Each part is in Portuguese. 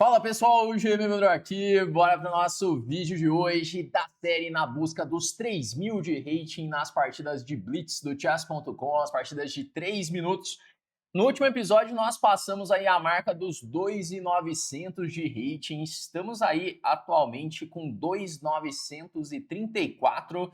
Fala pessoal, o GMModro aqui, bora para o nosso vídeo de hoje da série na busca dos 3.000 de rating nas partidas de Blitz do Chess.com, as partidas de 3 minutos. No último episódio nós passamos aí a marca dos 2.900 de rating, estamos aí atualmente com 2.934,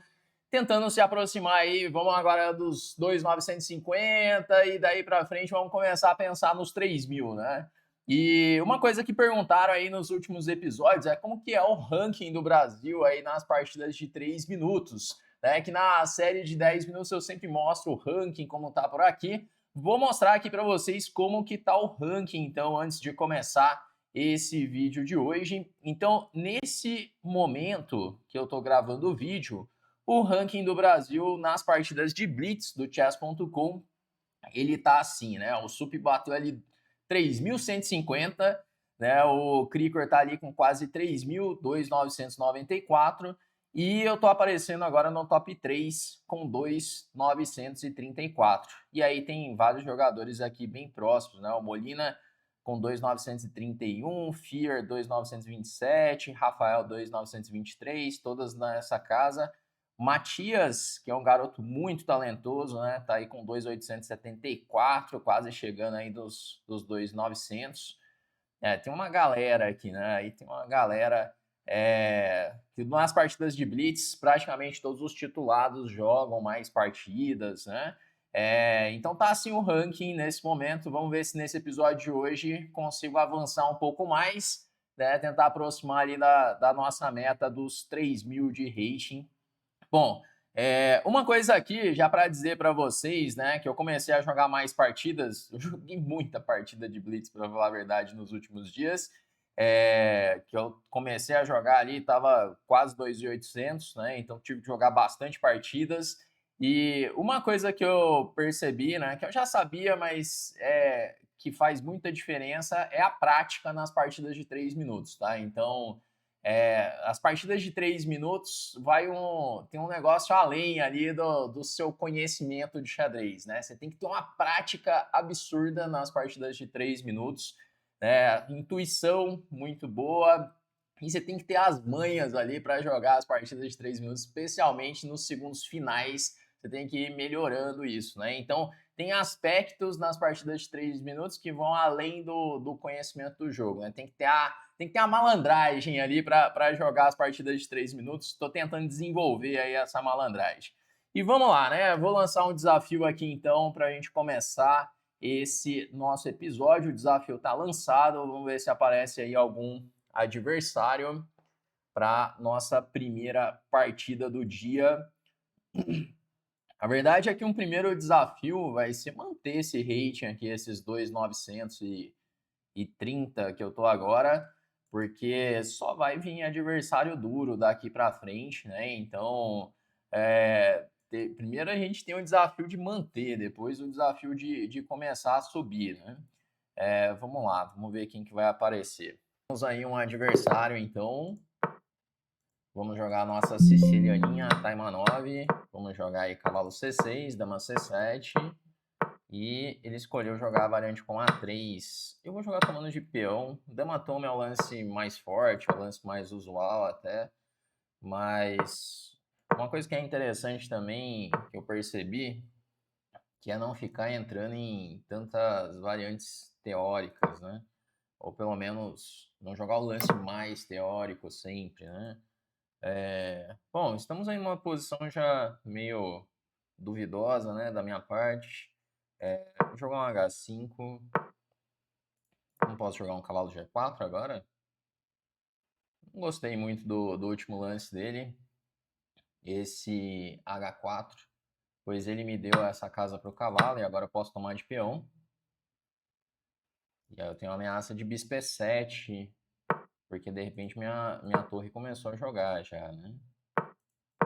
tentando se aproximar aí, vamos agora dos 2.950 e daí para frente vamos começar a pensar nos 3.000, né? E uma coisa que perguntaram aí nos últimos episódios é como que é o ranking do Brasil aí nas partidas de 3 minutos, né? Que na série de 10 minutos eu sempre mostro o ranking, como tá por aqui. Vou mostrar aqui para vocês como que tá o ranking, então, antes de começar esse vídeo de hoje. Então, nesse momento que eu tô gravando o vídeo, o ranking do Brasil nas partidas de Blitz do Chess.com, ele tá assim, né? O Sup bateu ali 3.150, né? O Krikor tá ali com quase 3.000, 2.994, e eu tô aparecendo agora no top 3 com 2.934. E aí tem vários jogadores aqui bem próximos, né? O Molina com 2.931, Fear 2.927, Rafael 2.923, todas nessa casa. Matias, que é um garoto muito talentoso, né? Tá aí com 2.874, quase chegando aí dos 2.900. Tem uma galera aqui, né? Aí tem uma galera que nas partidas de Blitz, praticamente todos os titulados jogam mais partidas, né? Então tá assim o ranking nesse momento. Vamos ver se nesse episódio de hoje consigo avançar um pouco mais, né? Tentar aproximar ali da nossa meta dos 3.000 de rating. Bom, uma coisa aqui, já para dizer para vocês, né, que eu comecei a jogar mais partidas, eu joguei muita partida de Blitz, para falar a verdade, nos últimos dias, que eu comecei a jogar ali, estava quase 2.800, né, então tive que jogar bastante partidas, e uma coisa que eu percebi, né, que eu já sabia, mas que faz muita diferença é a prática nas partidas de 3 minutos, tá? Então, as partidas de 3 minutos tem um negócio além ali do seu conhecimento de xadrez, né? Você tem que ter uma prática absurda nas partidas de 3 minutos, né? Intuição muito boa, e você tem que ter as manhas ali para jogar as partidas de 3 minutos, especialmente nos segundos finais. Você tem que ir melhorando isso, né? Então, tem aspectos nas partidas de 3 minutos que vão além do conhecimento do jogo, né? Tem que ter a malandragem ali para jogar as partidas de 3 minutos. Estou tentando desenvolver aí essa malandragem. E vamos lá, né? Vou lançar um desafio aqui então para a gente começar esse nosso episódio. O desafio está lançado. Vamos ver se aparece aí algum adversário para nossa primeira partida do dia. A verdade é que um primeiro desafio vai ser manter esse rating aqui, esses 2.930 que eu tô agora, porque só vai vir adversário duro daqui para frente, né? Então, primeiro a gente tem o desafio de manter, depois o desafio de começar a subir, né? Vamos lá, vamos ver quem que vai aparecer. Temos aí um adversário, então. Vamos jogar a nossa sicilianinha, Taima 9. Vamos jogar aí cavalo C6, dama C7. E ele escolheu jogar a variante com A3. Eu vou jogar tomando de peão. Dama toma é o lance mais forte, é o lance mais usual até. Mas uma coisa que é interessante também, que eu percebi, que é não ficar entrando em tantas variantes teóricas, né? Ou pelo menos não jogar o lance mais teórico sempre, né? Bom, estamos em uma posição já meio duvidosa, né, da minha parte. Vou jogar um H5. Não posso jogar um cavalo G4 agora? Não gostei muito do último lance dele, esse H4, pois ele me deu essa casa para o cavalo e agora eu posso tomar de peão. E aí eu tenho uma ameaça de bispo E7, porque de repente minha torre começou a jogar já, né?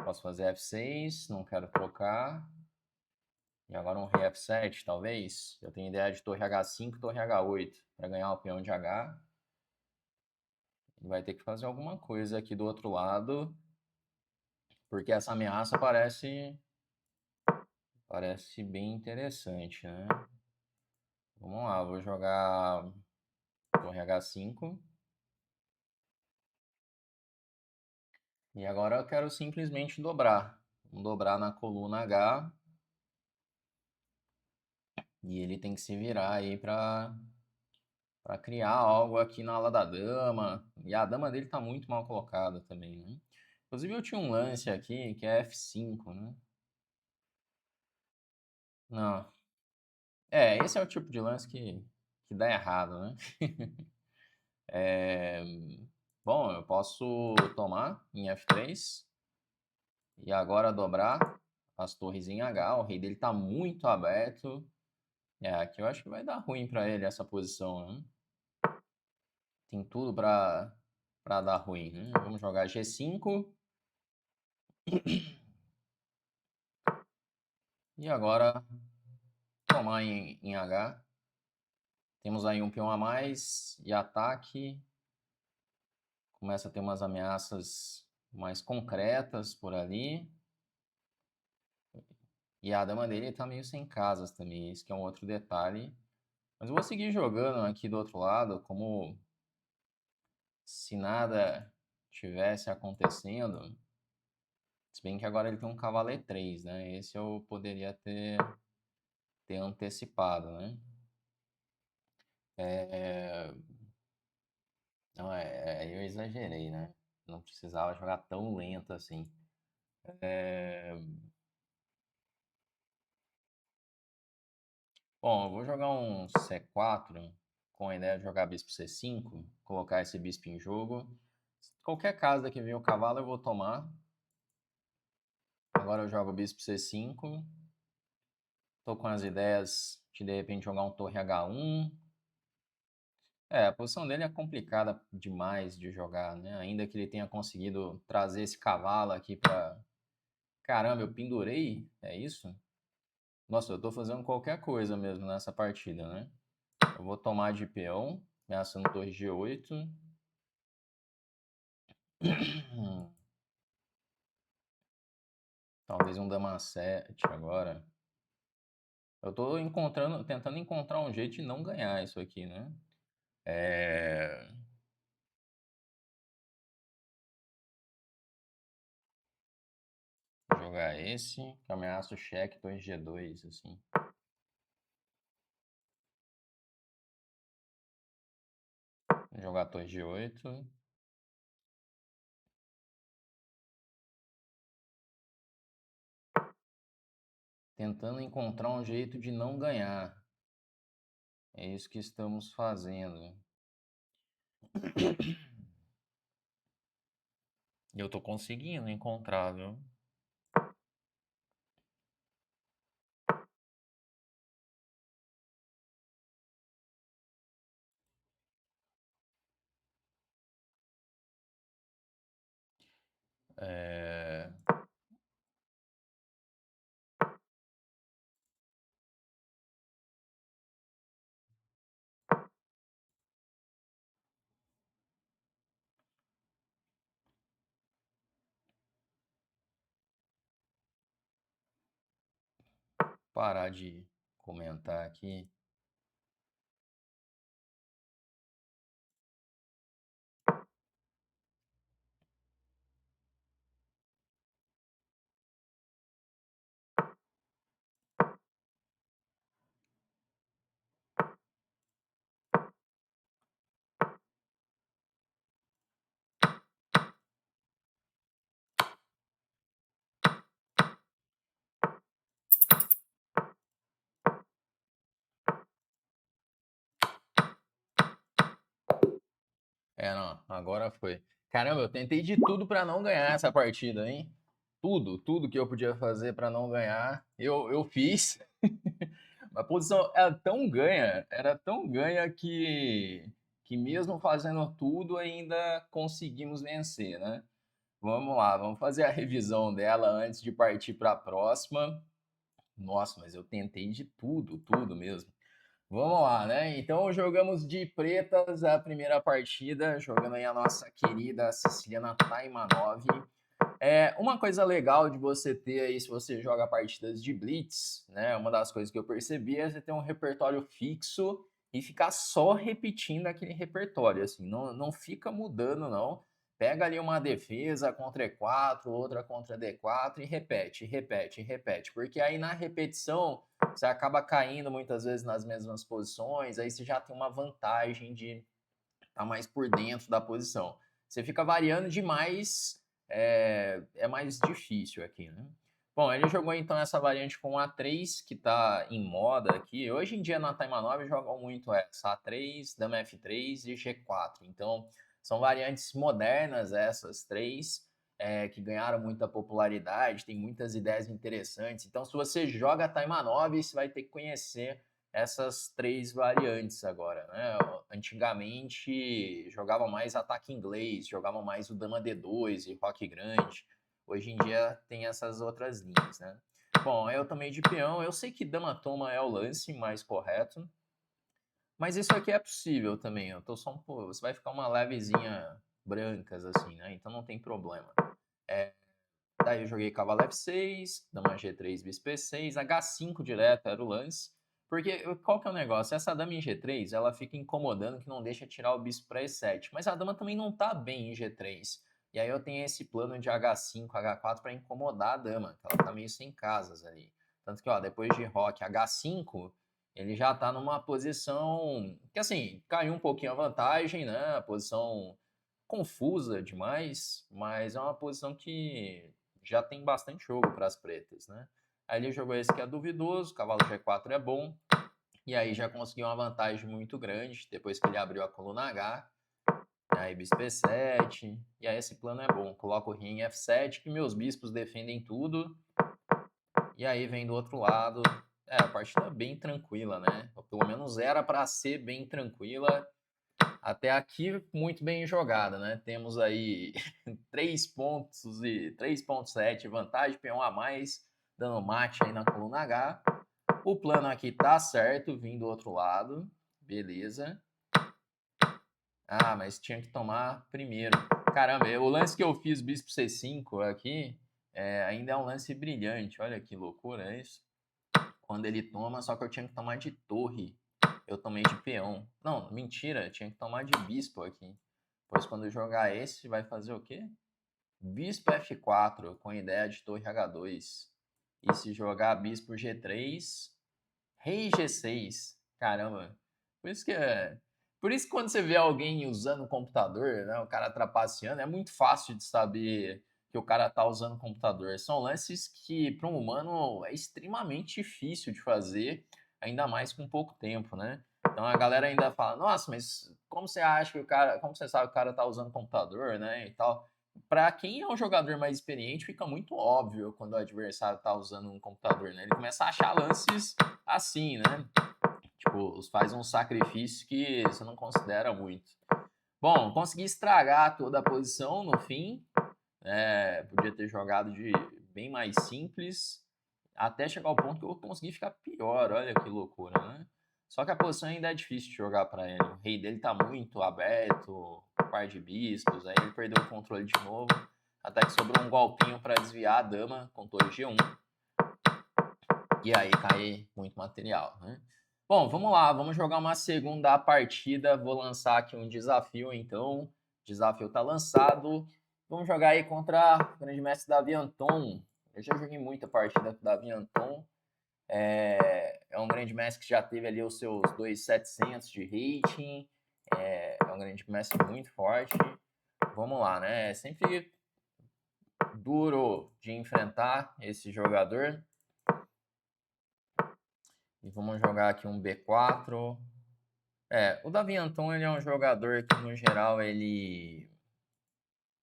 Posso fazer F6, não quero trocar. E agora um rei F7, talvez. Eu tenho ideia de torre H5, torre H8, para ganhar o peão de H. Ele vai ter que fazer alguma coisa aqui do outro lado, porque essa ameaça parece bem interessante, né? Vamos lá, vou jogar torre H5. E agora eu quero simplesmente dobrar. Vamos dobrar na coluna H. E ele tem que se virar aí para criar algo aqui na ala da dama. E a dama dele tá muito mal colocada também, né? Inclusive eu tinha um lance aqui que é F5, né? Não. Esse é o tipo de lance que dá errado, né? É, bom, eu posso tomar em F3 e agora dobrar as torres em H. O rei dele tá muito aberto. Aqui eu acho que vai dar ruim para ele essa posição, né? Tem tudo para dar ruim, né? Vamos jogar G5. E agora tomar em H. Temos aí um peão a mais e ataque. Começa a ter umas ameaças mais concretas por ali. E a dama dele tá meio sem casas também, isso que é um outro detalhe. Mas eu vou seguir jogando aqui do outro lado, como se nada tivesse acontecendo. Se bem que agora ele tem um cavalo E3, né? Esse eu poderia ter antecipado, né? Não, eu exagerei, né? Não precisava jogar tão lento assim. Bom, eu vou jogar um C4 com a ideia de jogar bispo C5, colocar esse bispo em jogo. Qualquer casa que venha o cavalo eu vou tomar. Agora eu jogo bispo C5. Tô com as ideias de repente jogar um torre H1. A posição dele é complicada demais de jogar, né? Ainda que ele tenha conseguido trazer esse cavalo aqui pra... Caramba, eu pendurei? É isso? Nossa, eu tô fazendo qualquer coisa mesmo nessa partida, né? Eu vou tomar de peão, ameaçando torre G8. Talvez um dama 7 agora. Eu tô tentando encontrar um jeito de não ganhar isso aqui, né? Jogar esse, que ameaça o cheque, torre G2, assim. Jogar torre G8. Tentando encontrar um jeito de não ganhar. É isso que estamos fazendo. E eu tô conseguindo encontrar, viu? É... Parar de comentar aqui. Não, agora foi. Caramba, eu tentei de tudo pra não ganhar essa partida, hein? Tudo que eu podia fazer pra não ganhar, eu fiz. A posição era tão ganha que mesmo fazendo tudo ainda conseguimos vencer, né? Vamos lá, vamos fazer a revisão dela antes de partir para a próxima. Nossa, mas eu tentei de tudo mesmo. Vamos lá, né? Então jogamos de pretas a primeira partida, jogando aí a nossa querida siciliana Taimanov. Uma coisa legal de você ter aí, se você joga partidas de Blitz, né? Uma das coisas que eu percebi é você ter um repertório fixo e ficar só repetindo aquele repertório, assim, não fica mudando, não. pega ali uma defesa contra E4, outra contra D4 e repete, repete, repete. Porque aí na repetição você acaba caindo muitas vezes nas mesmas posições, aí você já tem uma vantagem de estar mais por dentro da posição. Você fica variando demais, é mais difícil aqui, né? Bom, ele jogou então essa variante com A3, que está em moda aqui. Hoje em dia na Taima 9 jogam muito essa A3, Dama F3 e G4. Então, são variantes modernas essas três, que ganharam muita popularidade, tem muitas ideias interessantes. Então, se você joga Taima 9, você vai ter que conhecer essas três variantes agora, né? Antigamente jogava mais ataque inglês, jogava mais o Dama D2 e Roque Grande. Hoje em dia tem essas outras linhas, né? Bom, eu tomei de peão. Eu sei que Dama Toma é o lance mais correto, mas isso aqui é possível também. Eu tô só você vai ficar uma levezinha brancas assim, né? Então não tem problema. Daí eu joguei cavalo F6, dama G3, bispo E6, H5 direto era o lance. Porque qual que é o negócio? Essa dama em G3, ela fica incomodando que não deixa tirar o bispo para E7. Mas a dama também não tá bem em G3. E aí eu tenho esse plano de H5, H4 para incomodar a dama, que ela tá meio sem casas ali. Tanto que, ó, depois de roque H5, ele já tá numa posição que, assim, caiu um pouquinho a vantagem, né? A posição confusa demais, mas é uma posição que já tem bastante jogo para as pretas, né? Aí ele jogou esse que é duvidoso, cavalo G4 é bom, e aí já conseguiu uma vantagem muito grande depois que ele abriu a coluna H. Aí bispo E7, e aí esse plano é bom. Coloco o rei em F7, que meus bispos defendem tudo, e aí vem do outro lado. A partida é bem tranquila, né? Ou pelo menos era para ser bem tranquila. Até aqui, muito bem jogada, né? Temos aí 3 pontos e 3,7 vantagem, peão a mais, dando mate aí na coluna H. O plano aqui tá certo, vindo do outro lado, beleza. Ah, mas tinha que tomar primeiro. Caramba, o lance que eu fiz, bispo C5 aqui, ainda é um lance brilhante. Olha que loucura isso. Quando ele toma, só que eu tinha que tomar de torre. Eu tomei de peão. Não, mentira, eu tinha que tomar de bispo aqui. Pois quando eu jogar esse, vai fazer o quê? Bispo F4, com ideia de torre H2. E se jogar bispo G3, rei G6. Caramba. Por isso que Por isso que quando você vê alguém usando o computador, né, o cara trapaceando, é muito fácil de saber que o cara tá usando o computador. São lances que para um humano é extremamente difícil de fazer, ainda mais com pouco tempo, né? Então a galera ainda fala: "Nossa, mas como você acha que o cara, como você sabe que o cara tá usando o computador, né?" e tal. Para quem é um jogador mais experiente, fica muito óbvio quando o adversário tá usando um computador, né? Ele começa a achar lances assim, né? Tipo, faz um sacrifício que você não considera muito. Bom, consegui estragar toda a posição no fim. Podia ter jogado de bem mais simples, até chegar ao ponto que eu consegui ficar pior. Olha que loucura, né? Só que a posição ainda é difícil de jogar para ele. O rei dele tá muito aberto, par de bispos, aí ele perdeu o controle de novo. Até que sobrou um golpinho para desviar a dama com torre G1. E aí cai muito material, né? Bom, vamos lá, vamos jogar uma segunda partida. Vou lançar aqui um desafio, então. O desafio está lançado. Vamos jogar aí contra o grande mestre Davi Anton. Eu já joguei muita partida com o Davi Anton. É um grande mestre que já teve ali os seus 2.700 de rating. É um grande mestre muito forte. Vamos lá, né? É sempre duro de enfrentar esse jogador. E vamos jogar aqui um B4. O Davi Anton, ele é um jogador que, no geral, ele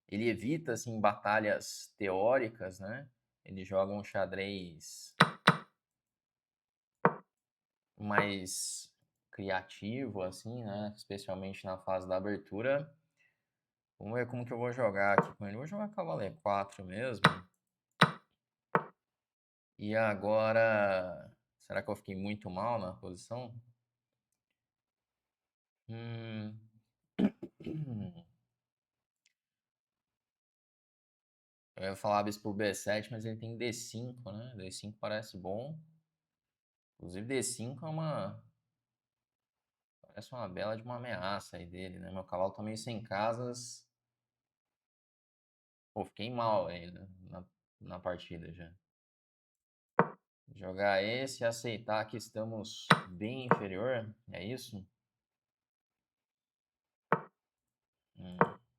evita, assim, batalhas teóricas, né? Ele joga um xadrez mais criativo, assim, né? Especialmente na fase da abertura. Vamos ver como que eu vou jogar aqui com ele. Vou jogar cavalo E4 mesmo. E agora... Será que eu fiquei muito mal na posição? Hum... Eu ia falar bispo B7, mas ele tem D5, né? D5 parece bom. Inclusive D5 parece uma bela de uma ameaça aí dele, né? Meu cavalo tá meio sem casas. Pô, fiquei mal aí na partida já. Jogar esse e aceitar que estamos bem inferior, é isso?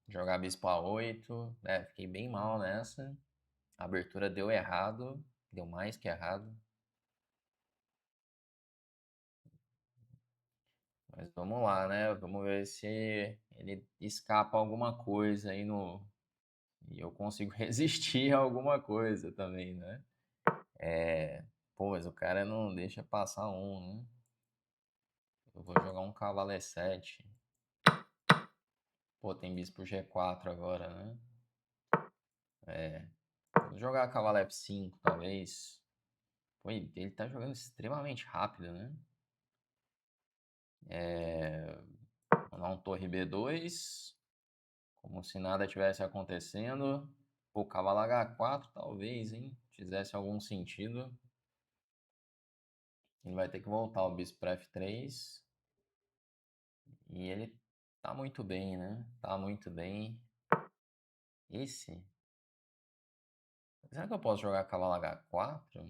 Jogar bispo A8, fiquei bem mal nessa. A abertura deu errado, deu mais que errado. Mas vamos lá, né? Vamos ver se ele escapa alguma coisa aí no... E eu consigo resistir a alguma coisa também, né? Pô, mas o cara não deixa passar um, né? Eu vou jogar um cavalo E7. Pô, tem bispo G4 agora, né? Vou jogar cavalo F5, talvez. Pô, ele tá jogando extremamente rápido, né? Vou dar um torre B2, como se nada tivesse acontecendo. Pô, cavalo H4, talvez, hein? Fizesse algum sentido. Ele vai ter que voltar o bispo para F3. E ele tá muito bem, né? Tá muito bem. Esse? Será que eu posso jogar cavalo H4?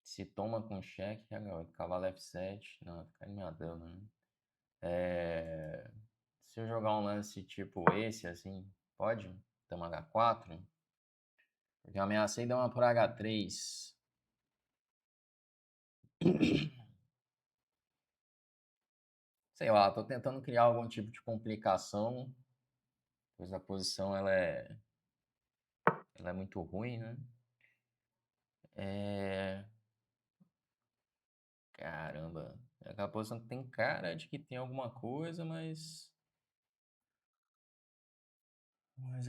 Se toma com cheque, cavalo F7. Não, fica animadão, né? Se eu jogar um lance tipo esse, assim, pode? Toma H4? Porque eu ameacei dar uma por H3. Sei lá, tô tentando criar algum tipo de complicação, pois a posição ela é muito ruim, né? Caramba, aquela posição que tem cara de que tem alguma coisa, mas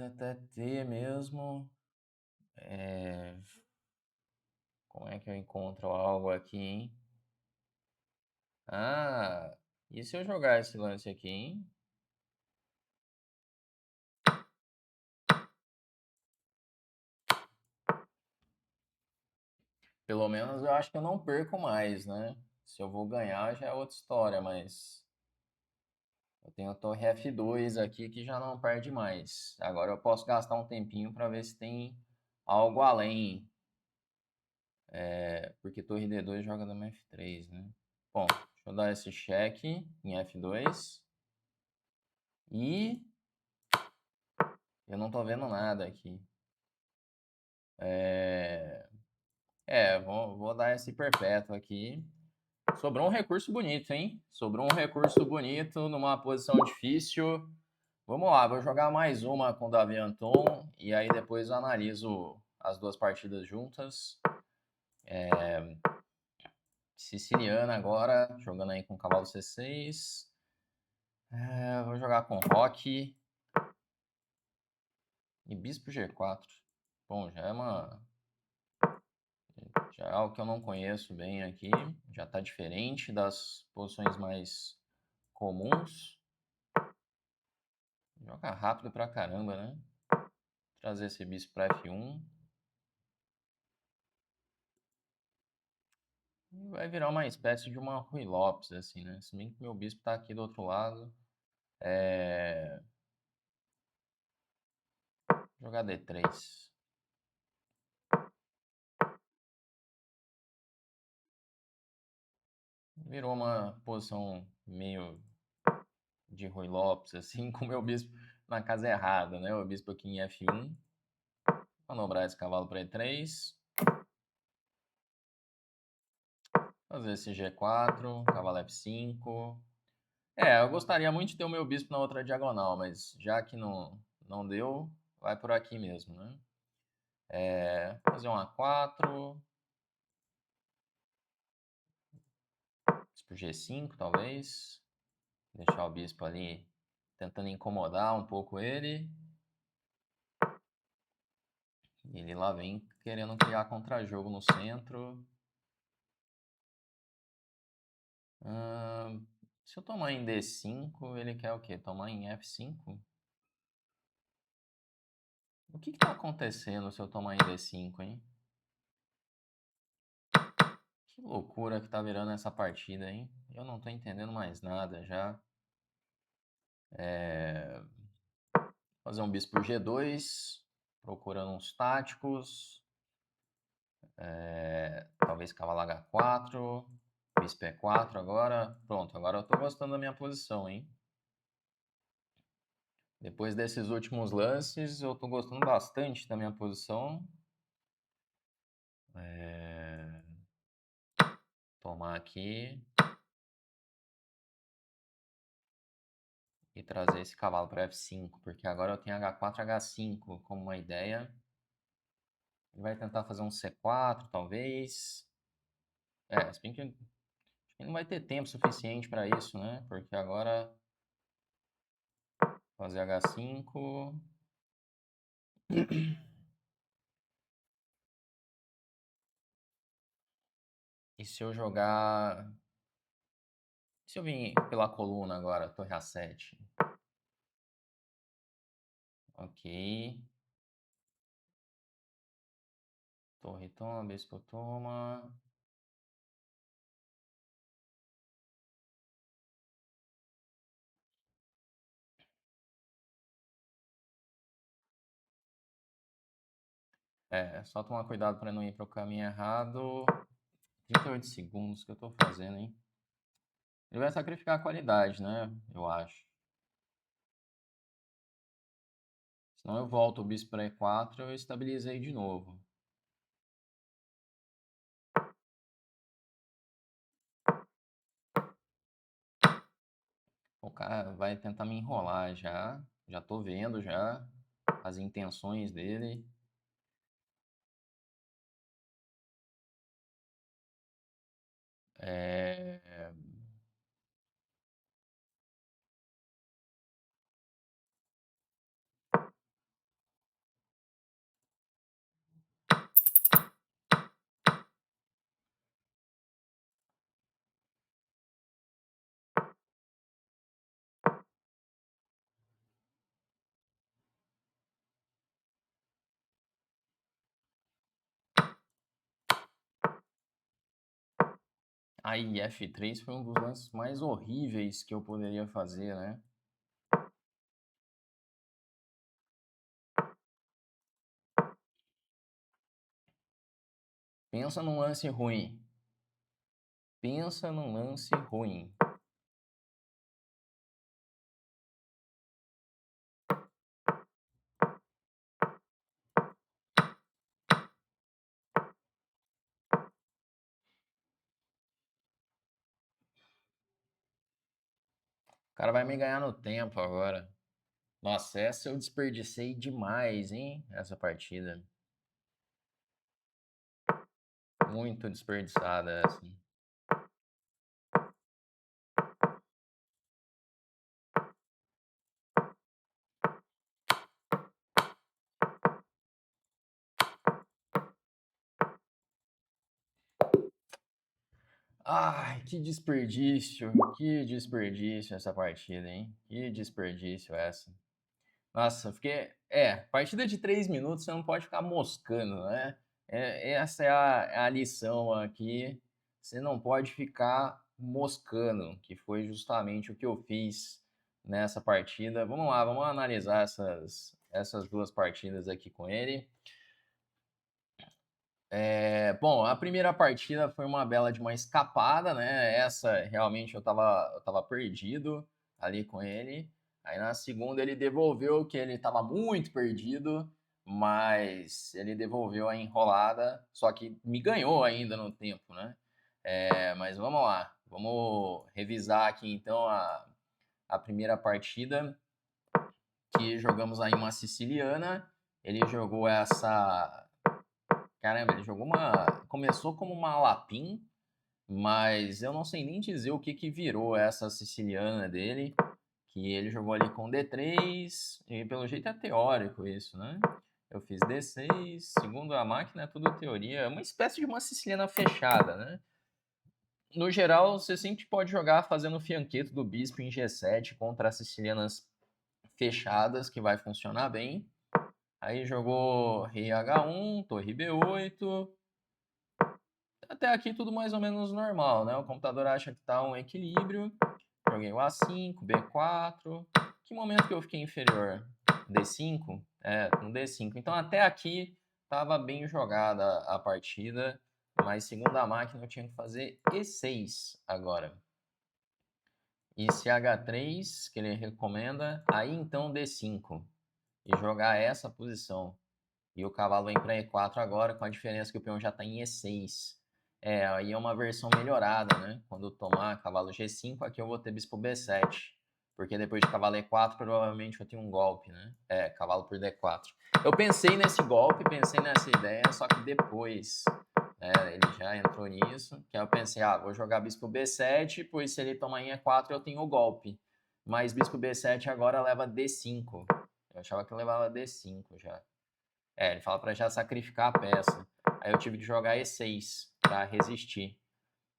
até ter mesmo. Como é que eu encontro algo aqui, hein? Ah, e se eu jogar esse lance aqui, hein? Pelo menos eu acho que eu não perco mais, né? Se eu vou ganhar já é outra história, mas eu tenho a torre F2 aqui que já não perde mais. Agora eu posso gastar um tempinho para ver se tem algo além. Porque torre D2 joga dama F3, né? Bom, deixa eu dar esse cheque em F2. E eu não tô vendo nada aqui. Vou dar esse perpétuo aqui. Sobrou um recurso bonito, hein? Sobrou um recurso bonito numa posição difícil. Vamos lá, vou jogar mais uma com o Davi Anton e aí depois eu analiso as duas partidas juntas. Siciliana agora, jogando aí com cavalo C6. Vou jogar com Roque e bispo G4. Bom, já é algo que eu não conheço bem aqui. Já tá diferente das posições mais comuns. Joga rápido pra caramba, né? Trazer esse bispo pra F1. E vai virar uma espécie de uma Rui Lopes, assim, né? Se bem que meu bispo tá aqui do outro lado. Jogar D3. Virou uma posição meio de Rui Lopes, assim, com o meu bispo na casa errada, né? O bispo aqui em F1. Manobrar esse cavalo para E3. Fazer esse G4, cavalo F5. Eu gostaria muito de ter o meu bispo na outra diagonal, mas já que não deu, vai por aqui mesmo, né? Fazer um A4. Bispo G5, talvez. Deixar o bispo ali tentando incomodar um pouco ele. E ele lá vem querendo criar contra-jogo no centro. Se eu tomar em D5, ele quer o quê? Tomar em F5? O que tá acontecendo se eu tomar em D5, hein? Que loucura que tá virando essa partida, hein? Eu não tô entendendo mais nada já. Fazer um bispo G2. procurando uns táticos. Talvez cavalo H4, bispo E4 agora. Pronto, agora eu tô gostando da minha posição, hein? Depois desses últimos lances, eu tô gostando bastante da minha posição. Tomar aqui. E trazer esse cavalo para F5, porque agora eu tenho H4 e H5 como uma ideia. Ele vai tentar fazer um C4, talvez. Se bem que acho que não vai ter tempo suficiente para isso, né? Porque agora fazer H5. E se eu jogar... Se eu vir pela coluna agora, torre A7. Ok. Torre toma, bispo toma. Só tomar cuidado para não ir para o caminho errado. 38 segundos que eu tô fazendo, hein? Ele vai sacrificar a qualidade, né? Eu acho. Senão eu volto o bispo para E4 e eu estabilizei de novo. O cara vai tentar me enrolar já. Já tô vendo já as intenções dele. Aí, F3 foi um dos lances mais horríveis que eu poderia fazer, né? Pensa num lance ruim. Pensa num lance ruim. O cara vai me ganhar no tempo agora. Nossa, essa eu desperdicei demais, hein? Essa partida. Muito desperdiçada essa. Ai, que desperdício essa partida, hein? Que desperdício essa. Nossa, fiquei. Partida de 3 minutos você não pode ficar moscando, né? Essa é a lição aqui. Você não pode ficar moscando, que foi justamente o que eu fiz nessa partida. Vamos lá, vamos analisar essas duas partidas aqui com ele. Bom, a primeira partida foi uma bela de uma escapada, né? Essa realmente eu tava perdido ali com ele. Aí na segunda ele devolveu que ele tava muito perdido, mas ele devolveu a enrolada, só que me ganhou ainda no tempo, né? Mas vamos lá, vamos revisar aqui então a primeira partida, que jogamos aí uma siciliana. Ele jogou essa. Caramba, ele jogou uma. Começou como uma Lapin, mas eu não sei nem dizer o que virou essa siciliana dele. Que ele jogou ali com D3, e pelo jeito é teórico isso, né? Eu fiz D6, segundo a máquina é tudo teoria. É uma espécie de uma siciliana fechada, né? No geral, você sempre pode jogar fazendo o fianqueto do bispo em G7 contra as sicilianas fechadas, que vai funcionar bem. Aí jogou rei H1, torre B8. Até aqui tudo mais ou menos normal, né? O computador acha que tá um equilíbrio. Joguei o A5, B4. Que momento que eu fiquei inferior? D5? Com D5. Então até aqui estava bem jogada a partida, mas segundo a máquina eu tinha que fazer E6 agora. E se H3, que ele recomenda, aí então D5. E jogar essa posição. E o cavalo vem para E4 agora, com a diferença que o peão já está em E6. Aí é uma versão melhorada, né? Quando tomar cavalo G5, aqui eu vou ter bispo B7. Porque depois de cavalo E4, provavelmente eu tenho um golpe, né? Cavalo por D4. Eu pensei nesse golpe, pensei nessa ideia, só que depois ele já entrou nisso. Que aí eu pensei, vou jogar bispo B7, pois se ele tomar em E4 eu tenho o golpe. Mas bispo B7 agora leva D5. Eu achava que levava D5 já. Ele fala para já sacrificar a peça. Aí eu tive que jogar E6 para resistir.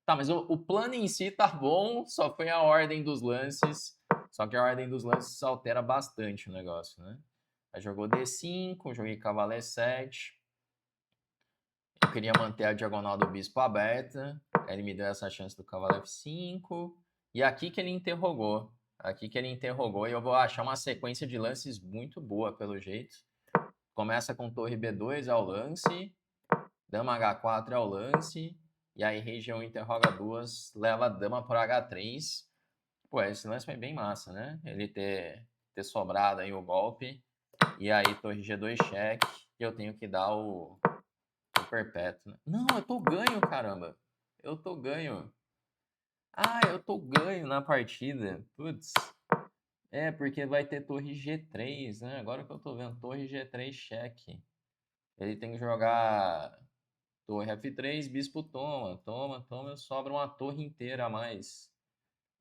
Tá, mas o plano em si tá bom, só foi a ordem dos lances. Só que a ordem dos lances altera bastante o negócio, né? Aí jogou D5, joguei cavalo E7. Eu queria manter a diagonal do bispo aberta. Aí ele me deu essa chance do cavalo F5. E aqui que ele interrogou. Aqui que ele interrogou. E eu vou achar uma sequência de lances muito boa, pelo jeito. Começa com torre B2 ao lance, dama H4 ao lance, e aí região interroga 2, leva a dama por H3. Pô, esse lance foi bem massa, né? Ele ter sobrado aí o golpe, e aí torre G2 cheque, e eu tenho que dar o perpétuo. Né? Não, eu tô ganho, caramba. Eu tô ganho. Eu tô ganho na partida. Putz. Porque vai ter torre G3, né? Agora que eu tô vendo, torre G3 cheque. Ele tem que jogar torre F3, bispo toma, sobra uma torre inteira a mais.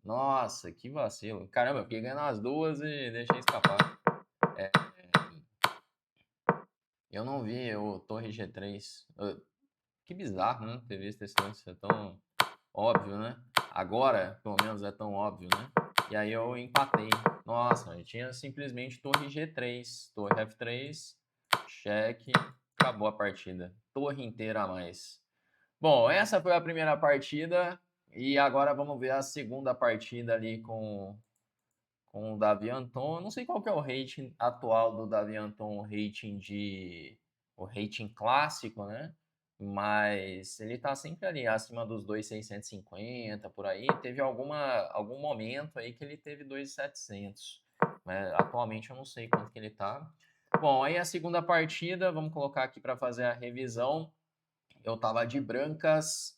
Nossa, que vacilo. Caramba, eu fiquei ganhando as duas e deixei escapar. Eu não vi o torre G3. Que bizarro, né? Ter visto esse lance. É tão óbvio, né? Agora, pelo menos, é tão óbvio, né? E aí eu empatei. Nossa, eu tinha simplesmente torre G3, torre F3, cheque, acabou a partida. Torre inteira a mais. Bom, essa foi a primeira partida e agora vamos ver a segunda partida ali com o Davi Anton. Eu não sei qual que é o rating atual do Davi Anton, o rating clássico, né? Mas ele tá sempre ali acima dos 2.650 por aí. Teve algum momento aí que ele teve 2.700. Mas atualmente eu não sei quanto que ele tá. Bom, aí a segunda partida, vamos colocar aqui para fazer a revisão. Eu tava de brancas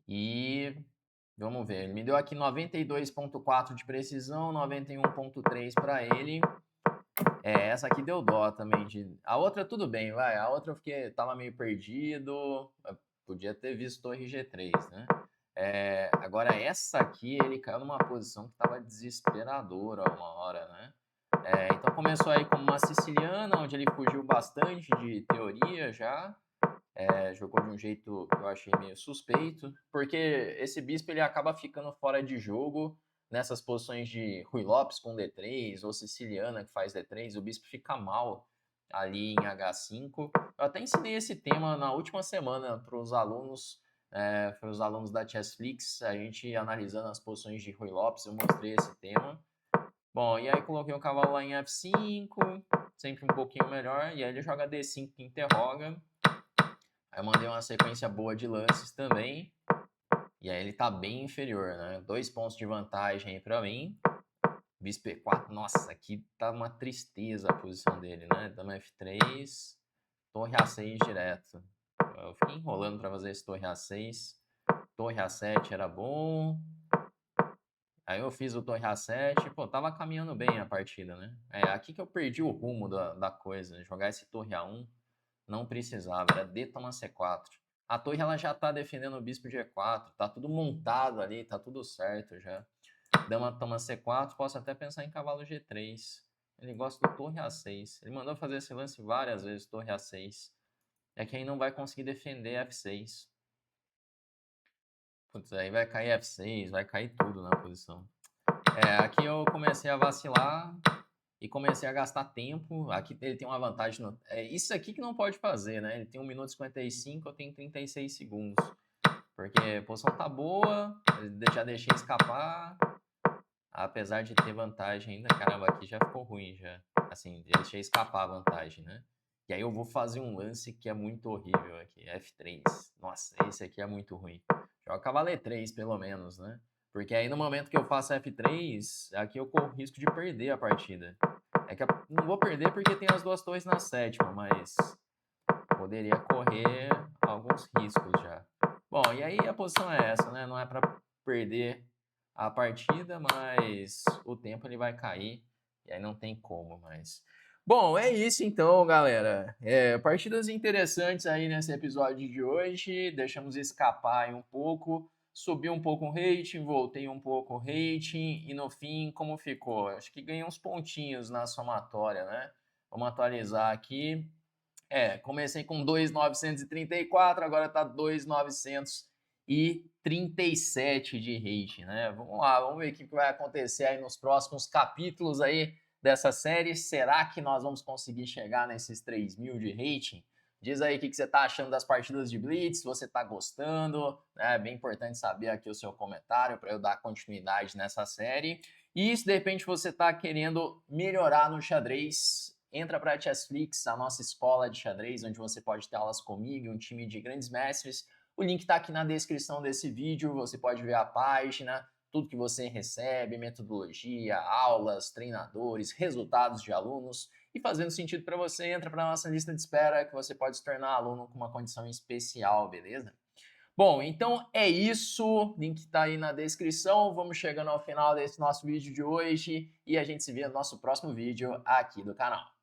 e vamos ver, ele me deu aqui 92.4 de precisão, 91.3 para ele. Essa aqui deu dó também. A outra tudo bem, vai. A outra eu tava meio perdido, podia ter visto torre G3, né? Agora essa aqui, ele caiu numa posição que tava desesperadora uma hora, né? Então começou aí como uma siciliana, onde ele fugiu bastante de teoria já. Jogou de um jeito que eu achei meio suspeito, porque esse bispo ele acaba ficando fora de jogo nessas posições de Rui Lopes com D3 ou Siciliana que faz D3, o bispo fica mal ali em H5. Eu até ensinei esse tema na última semana para os alunos da Chessflix, a gente analisando as posições de Rui Lopes, eu mostrei esse tema. Bom, e aí coloquei o cavalo lá em F5, sempre um pouquinho melhor, e aí ele joga D5 que interroga. Aí eu mandei uma sequência boa de lances também. E aí ele tá bem inferior, né? 2 pontos de vantagem aí pra mim. Bispo E4, nossa, aqui tá uma tristeza a posição dele, né? Dama F3, torre A6 direto. Eu fiquei enrolando pra fazer esse torre A6. Torre A7 era bom. Aí eu fiz o torre A7, pô, tava caminhando bem a partida, né? Aqui que eu perdi o rumo da coisa. Jogar esse torre A1 não precisava, era D toma C4. A torre ela já tá defendendo o bispo de E4, tá tudo montado ali, tá tudo certo já. Dama toma C4, posso até pensar em cavalo G3. Ele gosta do torre A6. Ele mandou fazer esse lance várias vezes, torre A6. É que aí não vai conseguir defender F6. Putz, aí vai cair F6, vai cair tudo na posição. Aqui eu comecei a vacilar e comecei a gastar tempo. Aqui ele tem uma vantagem. Isso aqui que não pode fazer, né? Ele tem 1 minuto e 55, eu tenho 36 segundos. Porque a posição tá boa, já deixei escapar. apesar de ter vantagem ainda, caramba, aqui já ficou ruim já. Assim, deixei escapar a vantagem, né? E aí eu vou fazer um lance que é muito horrível aqui, F3. Nossa, esse aqui é muito ruim. Joga cavalo E3, pelo menos, né? Porque aí no momento que eu faço F3, aqui eu corro risco de perder a partida. É que eu não vou perder porque tem as duas torres na sétima, mas poderia correr alguns riscos já. Bom, e aí a posição é essa, né? Não é para perder a partida, mas o tempo ele vai cair e aí não tem como mais. Bom, é isso então, galera. Partidas interessantes aí nesse episódio de hoje. Deixamos escapar aí um pouco. Subi um pouco o rating, voltei um pouco o rating e no fim, como ficou? Acho que ganhei uns pontinhos na somatória, né? Vamos atualizar aqui. Comecei com 2.934, agora tá 2.937 de rating, né? Vamos lá, vamos ver o que vai acontecer aí nos próximos capítulos aí dessa série. Será que nós vamos conseguir chegar nesses 3.000 de rating? Diz aí o que você tá achando das partidas de Blitz, se você tá gostando, né? É bem importante saber aqui o seu comentário para eu dar continuidade nessa série. E se de repente você tá querendo melhorar no xadrez, entra para a Chessflix, a nossa escola de xadrez, onde você pode ter aulas comigo e um time de grandes mestres. O link está aqui na descrição desse vídeo, você pode ver a página, tudo que você recebe, metodologia, aulas, treinadores, resultados de alunos. E fazendo sentido para você, entra para a nossa lista de espera que você pode se tornar aluno com uma condição especial, beleza? Bom, então é isso. Link está aí na descrição. Vamos chegando ao final desse nosso vídeo de hoje e a gente se vê no nosso próximo vídeo aqui do canal.